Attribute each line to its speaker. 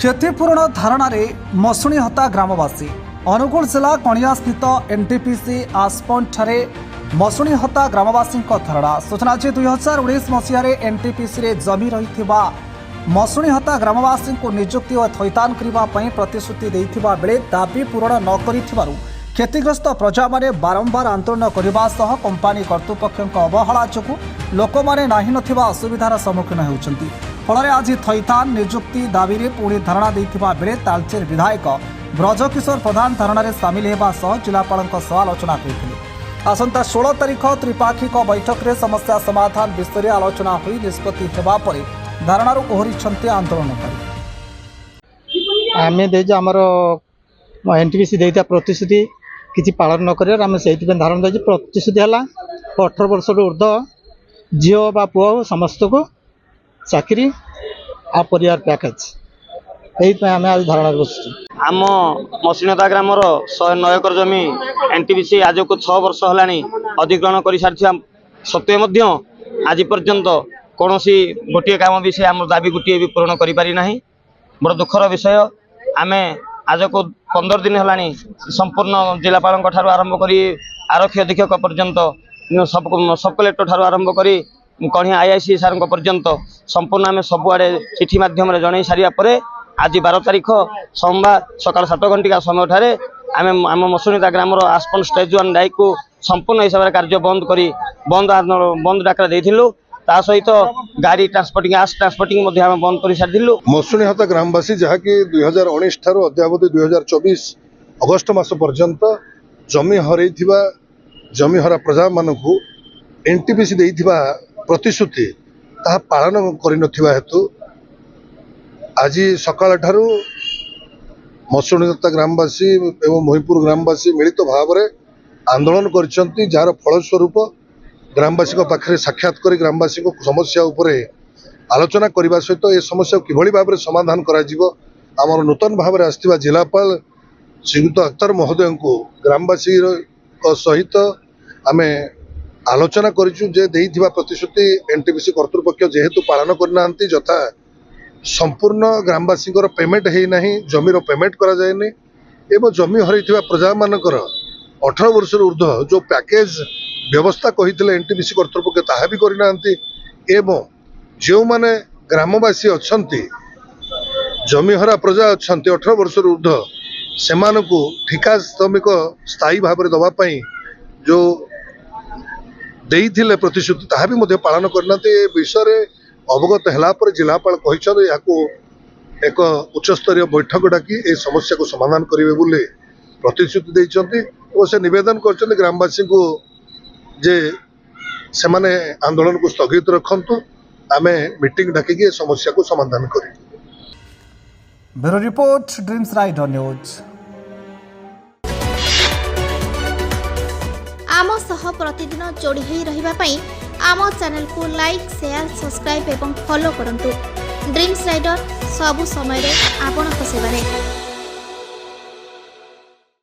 Speaker 1: क्षतिपूरण धारणार मसुणी हता ग्रामवासी अनुगुल जिला कणिया स्थित एनटीपीसी आसपंड मसुणी हता ग्रामवासी धारणा सूचना 2019 मसीह एनटीपीसी जमी रही मसुणी हता ग्रामवासी को नियुक्ति और थैतान करने प्रतिश्रुति देथिबा बेले दाबी पूरण न करिथिबारु क्षतिग्रस्त प्रजा माने बारंबार आंदोलन करने सह कंपानी कर्तृपक्षों अवहेला जोगु लोक माने नाही नथिबा असुविधार सम्मुखीन होउछंती। फल आज थैतान नियुक्ति दाबी में पुणी धारणा देथिबा बेले तालचेर विधायक ब्रजकिशोर प्रधान धारणा सामिल होगा सह जिलापाल सह आलोचना करथिले। आसंता 16 तारिख त्रिपाक्षिक बैठक में समस्या समाधान विषय में आलोचना हुई निष्पत्ति हेबा परे धारणार ओहरी आंदोलनकारी
Speaker 2: आम देमर एनटीपीसी देता प्रतिश्रुति किसी पालन न कर धारणा दे प्रतिश्रुति है 18 वर्ष ऊर्ध झील बा पुओ समस्त को चाकरी आ परिवार पैकेज यही आम आज धारणा बसु
Speaker 3: आम मसिणता ग्रामर 109 एकर जमी एनटीपीसी आज को 6 वर्ष है अधिग्रहण कर सारी सत्वे आज पर्यंत कौन गोटे काम भी से आम दाबी गोटे भी पूरण कर बड़ दुखर विषय। आम आज को 15 दिन है संपूर्ण जिलापाल आरंभ कर आरक्षी अधीक्षक पर्यंत सब कलेक्टर ठार आरंभ कर कणिया आईआईसी सार पर्यंत संपूर्ण आम सबुआड़े चिठी मध्यम जन सारापर आज 12 तारिख सोमवार सकाल 7 घंटिका समय ठारे आम आम मसुणीता ग्राम आसपन स्टेज 1 डाइक को संपूर्ण हिसाब से कार्य बंद कर बंद डाकरा देथिलु ता सहित गाड़ी ट्रांसपोर्टिंग आस ट्रांसपोर्टिंग बंद कर सारी
Speaker 4: मसुणी हता ग्रामवासी जहाँकि 2019 ठारू अद्यावधि 2024 अगस्ट मास पर्यंत जमी हर जमी हरा प्रजा मानक एनटीपीसी देइथिबा प्रतिश्रुति ताहा पालन करिनथिबा हेतु आज सकाल ठारू मसुणी हता ग्रामवासी एवं महिपुर ग्रामवासी मिलित भाव में आंदोलन कर जार फलस्वरूप ग्रामवासी पाखे साक्षात कर ग्रामवासी को समस्या उपरे आलोचना करने सहित ए समस्या किभली भाव में समाधान आमर नूतन भाव में आसथिबा जिलापाल श्रीयुक्त अख्तर महोदय को ग्रामवासी सहित आम आलोचना करिचु जे देइथिबा प्रतिश्रुति एनटीपीसी कर्तृपक्ष जेहेतु पालन करना जथा संपूर्ण ग्रामवासी पेमेंट है ना जमीर पेमेंट करा जाएनी एवं जमी हरैथिबा प्रजा मानकर 18 वर्ष ऊर्ध्व जो पैकेज व्यवस्था कही एनटीपीसी कर्तृपक्ष ताहा भी करना एवं जो माने ग्रामवासी अच्छी जमीहरा प्रजा अच्छा 18 वर्ष ऊर्ध्व से ठिका श्रमिक स्थायी भाव में दवापाई जो देइथिले प्रतिश्रुति ताहा भी पालन करना विषय अवगत है जिलापाल कहते एक उच्चस्तरीय बैठक डाकी ए समस्या को समाधान करेंगे बोले प्रतिश्रुति देइछंती और से निवेदन कर ग्रामवासी को जे से माने आंदोलन को स्थगित रखंतु आमे मीटिंग डाकी समस्या को समाधान करें।
Speaker 1: Bureau report dreams rider news.
Speaker 5: आम सह प्रतिदिन जोड़ी होई रहिबा पई आम चैनल को लाइक शेयर सब्सक्राइब एवं फॉलो करंतु। ड्रीम्स राइडर सबु समय रे आपन सेवा रे।